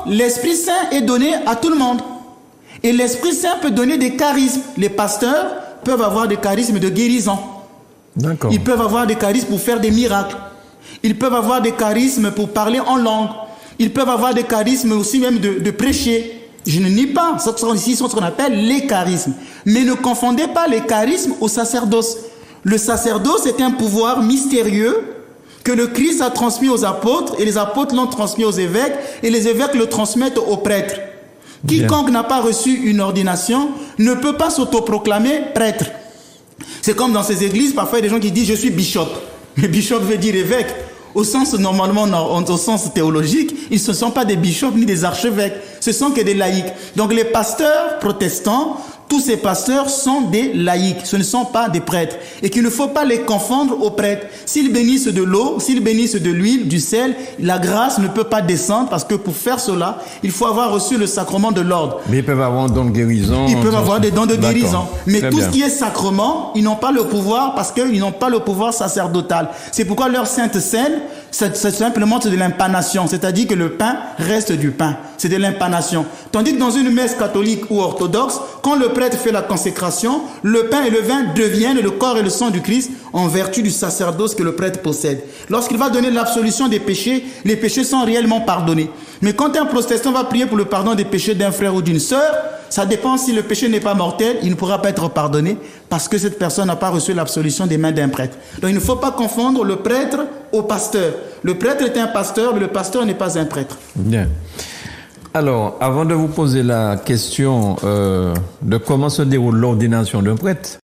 l'Esprit Saint est donné à tout le monde. Et l'Esprit Saint peut donner des charismes. Les pasteurs peuvent avoir des charismes de guérison. D'accord. Ils peuvent avoir des charismes pour faire des miracles. Ils peuvent avoir des charismes pour parler en langue. Ils peuvent avoir des charismes aussi même de prêcher. Je ne nie pas. Ici, ce qu'on appelle les charismes. Mais ne confondez pas les charismes au sacerdoce. Le sacerdoce est un pouvoir mystérieux que le Christ a transmis aux apôtres et les apôtres l'ont transmis aux évêques et les évêques le transmettent aux prêtres. Quiconque n'a pas reçu une ordination ne peut pas s'autoproclamer prêtre. C'est comme dans ces églises, parfois il y a des gens qui disent je suis bishop. Mais bishop veut dire évêque. Au sens normalement, au sens théologique, ils ne sont pas des bishops ni des archevêques. Ce sont que des laïcs. Donc les pasteurs protestants, tous ces pasteurs sont des laïcs. Ce ne sont pas des prêtres. Et qu'il ne faut pas les confondre aux prêtres. S'ils bénissent de l'eau, s'ils bénissent de l'huile, du sel, la grâce ne peut pas descendre parce que pour faire cela, il faut avoir reçu le sacrement de l'ordre. Mais ils peuvent avoir un don de guérison. Ils peuvent avoir des dons de guérison. Mais Très tout bien. ce qui est sacrement, ils n'ont pas le pouvoir parce qu'ils n'ont pas le pouvoir sacerdotal. C'est pourquoi leur Sainte Seine, c'est simplement de l'impanation. C'est-à-dire que le pain reste du pain. C'est de l'impanation. Tandis que dans une messe catholique ou orthodoxe, quand le prêtre fait la consécration, le pain et le vin deviennent le corps et le sang du Christ en vertu du sacerdoce que le prêtre possède. Lorsqu'il va donner l'absolution des péchés, les péchés sont réellement pardonnés. Mais quand un protestant va prier pour le pardon des péchés d'un frère ou d'une sœur, ça dépend si le péché n'est pas mortel, il ne pourra pas être pardonné parce que cette personne n'a pas reçu l'absolution des mains d'un prêtre. Donc il ne faut pas confondre le prêtre au pasteur. Le prêtre est un pasteur, mais le pasteur n'est pas un prêtre. Bien. Alors, avant de vous poser la question de comment se déroule l'ordination d'un prêtre,